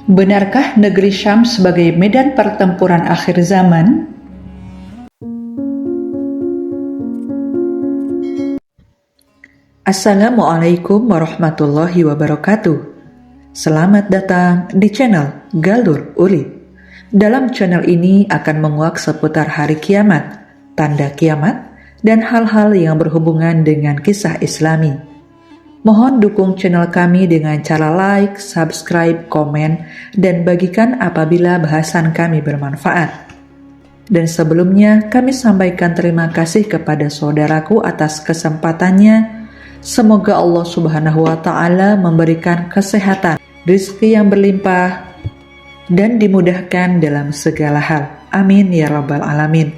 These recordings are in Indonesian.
Benarkah negeri Syam sebagai medan pertempuran akhir zaman? Assalamualaikum warahmatullahi wabarakatuh. Selamat datang di channel Galur Uli. Dalam channel ini akan menguak seputar hari kiamat, tanda kiamat, dan hal-hal yang berhubungan dengan kisah Islami. Mohon dukung channel kami dengan cara like, subscribe, komen, dan bagikan apabila bahasan kami bermanfaat. Dan sebelumnya kami sampaikan terima kasih kepada saudaraku atas kesempatannya. Semoga Allah Subhanahu wa Ta'ala memberikan kesehatan, rezeki yang berlimpah, dan dimudahkan dalam segala hal. Amin ya Rabbal Alamin.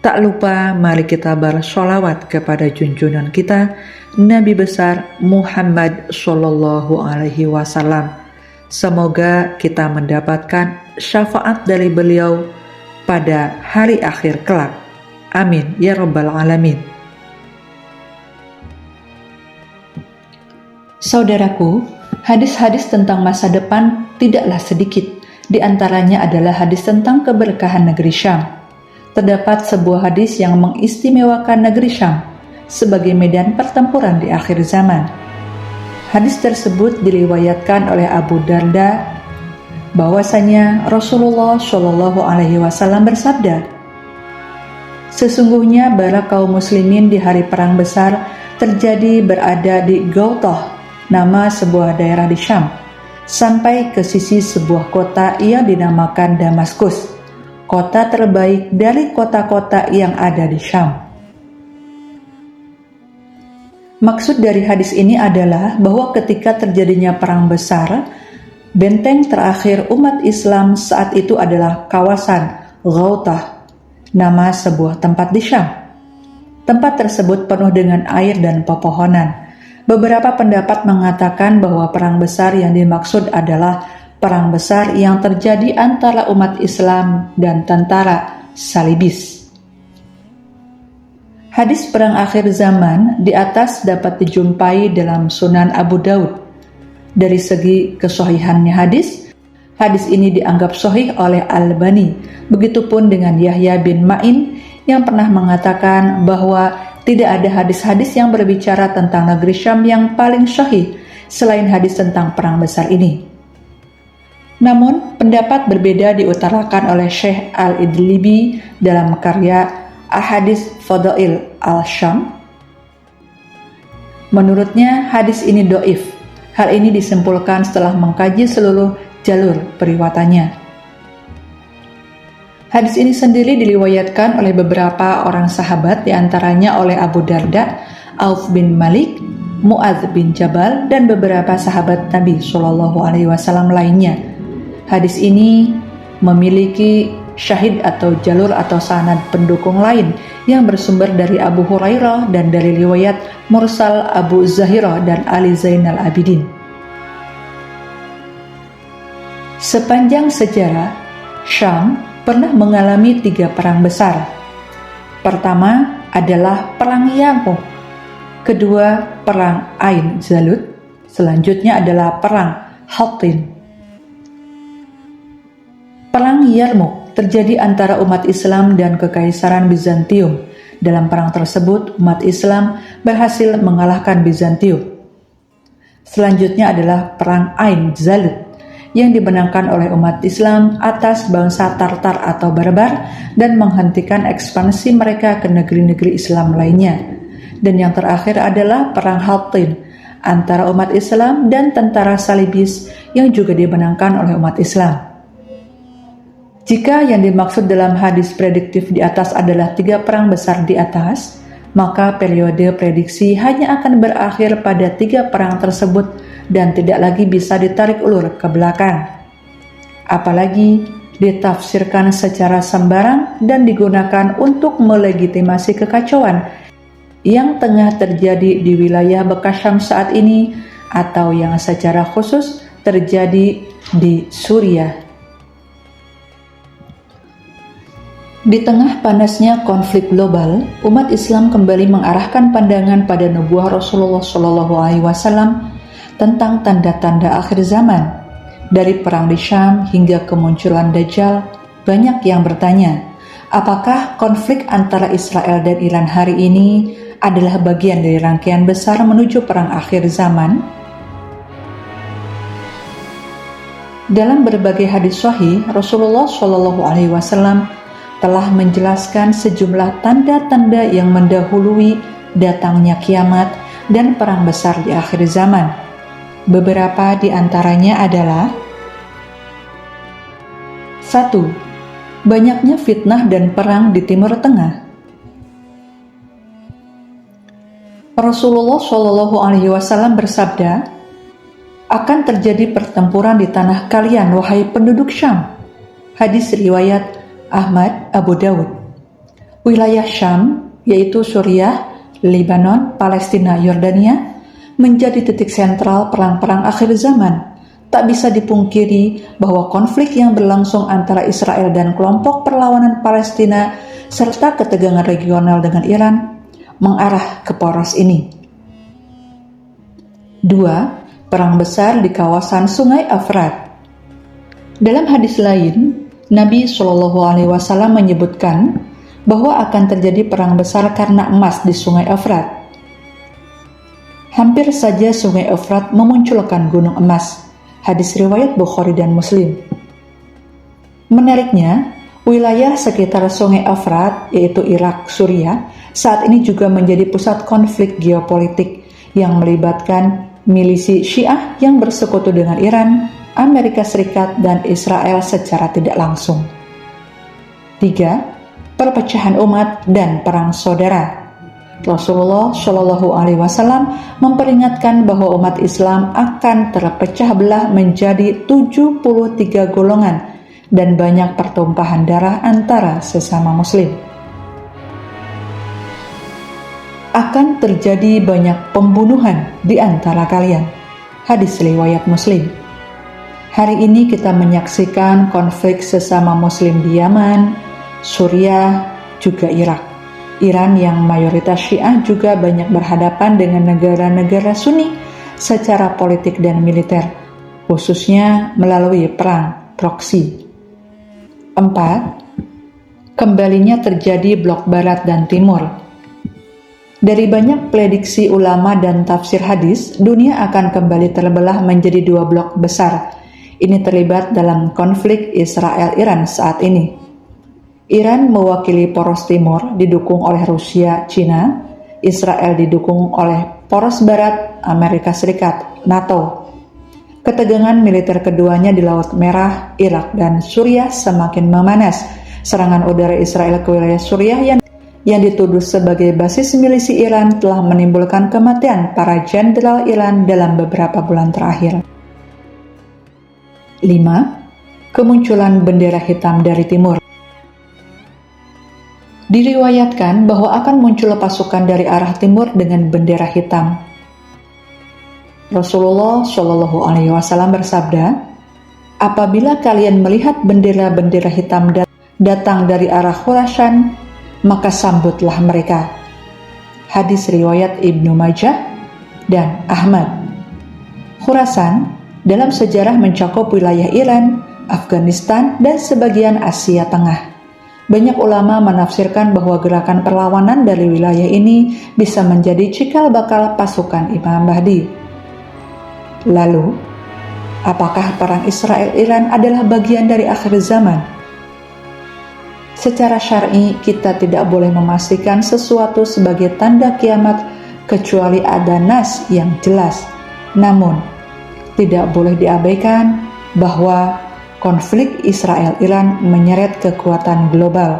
Tak lupa mari kita bersolawat kepada junjungan kita Nabi besar Muhammad Sallallahu Alaihi Wasallam. Semoga kita mendapatkan syafaat dari beliau pada hari akhir kelak. Amin ya Rabbal Alamin. Saudaraku, hadis-hadis tentang masa depan tidaklah sedikit. Di antaranya adalah hadis tentang keberkahan negeri Syam. Terdapat sebuah hadis yang mengistimewakan negeri Syam sebagai medan pertempuran di akhir zaman. Hadis tersebut diriwayatkan oleh Abu Darda bahwasanya Rasulullah Shallallahu Alaihi Wasallam bersabda, "Sesungguhnya bara kaum muslimin di hari perang besar terjadi berada di Gautah, nama sebuah daerah di Syam, sampai ke sisi sebuah kota yang dinamakan Damaskus, kota terbaik dari kota-kota yang ada di Syam." Maksud dari hadis ini adalah bahwa ketika terjadinya perang besar, benteng terakhir umat Islam saat itu adalah kawasan Gautah, nama sebuah tempat di Syam. Tempat tersebut penuh dengan air dan pepohonan. Beberapa pendapat mengatakan bahwa perang besar yang dimaksud adalah perang besar yang terjadi antara umat Islam dan tentara Salibis. Hadis perang akhir zaman di atas dapat dijumpai dalam Sunan Abu Daud. Dari segi kesohihannya hadis ini dianggap sohih oleh Al-Albani. Begitupun dengan Yahya bin Ma'in yang pernah mengatakan bahwa tidak ada hadis-hadis yang berbicara tentang negeri Syam yang paling sahih selain hadis tentang perang besar ini. Namun, pendapat berbeda diutarakan oleh Syekh Al-Idlibi dalam karya Ahadits Fadail Al-Syam. Menurutnya, hadis ini doif. Hal ini disimpulkan setelah mengkaji seluruh jalur periwayatannya. Hadis ini sendiri diriwayatkan oleh beberapa orang sahabat, diantaranya oleh Abu Darda, Auf bin Malik, Mu'adz bin Jabal, dan beberapa sahabat Nabi Shallallahu Alaihi Wasallam lainnya. Hadis ini memiliki syahid atau jalur atau sanad pendukung lain yang bersumber dari Abu Hurairah dan dari riwayat Mursal Abu Zahirah dan Ali Zainal Abidin. Sepanjang sejarah, Syam pernah mengalami 3 perang besar. Pertama adalah Perang Yarmouk, kedua Perang Ain Jalut, selanjutnya adalah Perang Hattin. Perang Yarmouk terjadi antara umat Islam dan Kekaisaran Bizantium. Dalam perang tersebut, umat Islam berhasil mengalahkan Bizantium. Selanjutnya adalah Perang Ain Jalut yang dimenangkan oleh umat Islam atas bangsa Tartar atau Barbar dan menghentikan ekspansi mereka ke negeri-negeri Islam lainnya. Dan yang terakhir adalah Perang Hattin antara umat Islam dan tentara Salibis yang juga dimenangkan oleh umat Islam. Jika yang dimaksud dalam hadis prediktif di atas adalah 3 perang besar di atas, maka periode prediksi hanya akan berakhir pada 3 perang tersebut dan tidak lagi bisa ditarik ulur ke belakang. Apalagi ditafsirkan secara sembarang dan digunakan untuk melegitimasi kekacauan yang tengah terjadi di wilayah bekas Syam saat ini atau yang secara khusus terjadi di Suriah. Di tengah panasnya konflik global, umat Islam kembali mengarahkan pandangan pada nubuah Rasulullah Shallallahu Alaihi Wasallam tentang tanda-tanda akhir zaman. Dari perang di Syam hingga kemunculan Dajjal, banyak yang bertanya, apakah konflik antara Israel dan Iran hari ini adalah bagian dari rangkaian besar menuju perang akhir zaman? Dalam berbagai hadis sahih, Rasulullah Shallallahu Alaihi Wasallam telah menjelaskan sejumlah tanda-tanda yang mendahului datangnya kiamat dan perang besar di akhir zaman. Beberapa di antaranya adalah: 1. Banyaknya fitnah dan perang di Timur Tengah. Rasulullah Shallallahu Alaihi Wasallam bersabda, akan terjadi pertempuran di tanah kalian, wahai penduduk Syam. Hadis riwayat Ahmad, Abu Dawud. Wilayah Syam, yaitu Suriah, Lebanon, Palestina, Yordania, menjadi titik sentral perang-perang akhir zaman. Tak bisa dipungkiri bahwa konflik yang berlangsung antara Israel dan kelompok perlawanan Palestina serta ketegangan regional dengan Iran mengarah ke poros ini. 2. Perang besar di kawasan Sungai Efrat. Dalam hadis lain, Nabi Shallallahu Alaihi Wasallam menyebutkan bahwa akan terjadi perang besar karena emas di Sungai Efrat. Hampir saja Sungai Efrat memunculkan gunung emas. Hadis riwayat Bukhari dan Muslim. Menariknya, wilayah sekitar Sungai Efrat, yaitu Irak, Suriah, saat ini juga menjadi pusat konflik geopolitik yang melibatkan milisi Syiah yang bersekutu dengan Iran, Amerika Serikat, dan Israel secara tidak langsung. 3. Perpecahan umat dan perang saudara. Rasulullah Shallallahu Alaihi Wasallam memperingatkan bahwa umat Islam akan terpecah belah menjadi 73 golongan dan banyak pertumpahan darah antara sesama muslim. Akan terjadi banyak pembunuhan di antara kalian. Hadis riwayat Muslim. Hari ini kita menyaksikan konflik sesama muslim di Yaman, Suriah, juga Irak. Iran yang mayoritas Syiah juga banyak berhadapan dengan negara-negara Sunni secara politik dan militer, khususnya melalui perang proksi. 4. Kembalinya terjadi blok Barat dan Timur. Dari banyak prediksi ulama dan tafsir hadis, dunia akan kembali terbelah menjadi 2 blok besar. Ini terlibat dalam konflik Israel-Iran saat ini. Iran mewakili poros timur didukung oleh Rusia, Cina. Israel didukung oleh poros barat, Amerika Serikat, NATO. Ketegangan militer keduanya di Laut Merah, Irak, dan Suriah semakin memanas. Serangan udara Israel ke wilayah Suriah yang dituduh sebagai basis milisi Iran telah menimbulkan kematian para jenderal Iran dalam beberapa bulan terakhir. 5. Kemunculan bendera hitam dari timur. Diriwayatkan bahwa akan muncul pasukan dari arah timur dengan bendera hitam. Rasulullah Shallallahu Alaihi Wasallam bersabda, apabila kalian melihat bendera-bendera hitam datang dari arah Khurasan, maka sambutlah mereka. Hadis riwayat Ibnu Majah dan Ahmad. Khurasan dalam sejarah mencakup wilayah Iran, Afghanistan, dan sebagian Asia Tengah. Banyak ulama menafsirkan bahwa gerakan perlawanan dari wilayah ini bisa menjadi cikal bakal pasukan Imam Mahdi. Lalu, apakah perang Israel-Iran adalah bagian dari akhir zaman? Secara syar'i, kita tidak boleh memastikan sesuatu sebagai tanda kiamat kecuali ada nas yang jelas. Namun, tidak boleh diabaikan bahwa konflik Israel-Iran menyeret kekuatan global.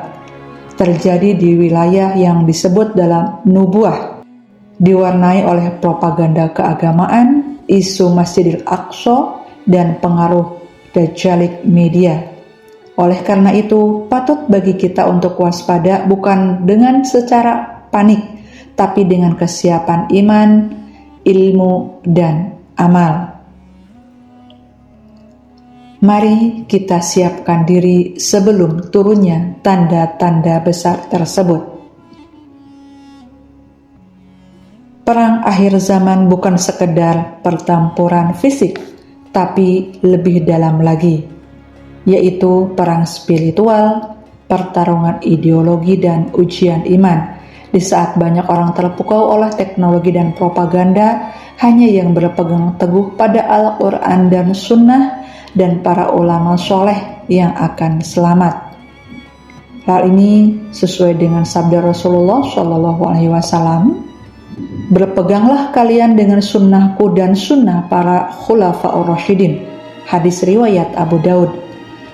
Terjadi di wilayah yang disebut dalam nubuah, diwarnai oleh propaganda keagamaan, isu Masjidil Aqsa, dan pengaruh Dajjalic media. Oleh karena itu, patut bagi kita untuk waspada bukan dengan secara panik, tapi dengan kesiapan iman, ilmu, dan amal. Mari kita siapkan diri sebelum turunnya tanda-tanda besar tersebut. Perang akhir zaman bukan sekedar pertempuran fisik, tapi lebih dalam lagi, yaitu perang spiritual, pertarungan ideologi, dan ujian iman. Di saat banyak orang terpukau oleh teknologi dan propaganda, hanya yang berpegang teguh pada Al-Quran dan Sunnah dan para ulama soleh yang akan selamat. Hal ini sesuai dengan sabda Rasulullah SAW, "Berpeganglah kalian dengan sunnahku dan sunnah para khulafaur rasyidin." Hadis riwayat Abu Daud.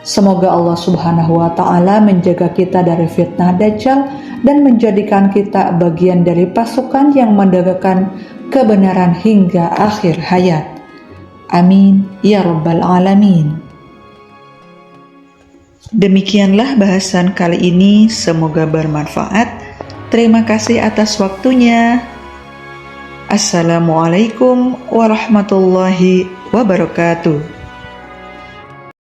Semoga Allah Subhanahu wa Ta'ala menjaga kita dari fitnah Dajjal dan menjadikan kita bagian dari pasukan yang menegakkan kebenaran hingga akhir hayat. Amin ya rabbal alamin. Demikianlah bahasan kali ini, semoga bermanfaat. Terima kasih atas waktunya. Assalamualaikum warahmatullahi wabarakatuh.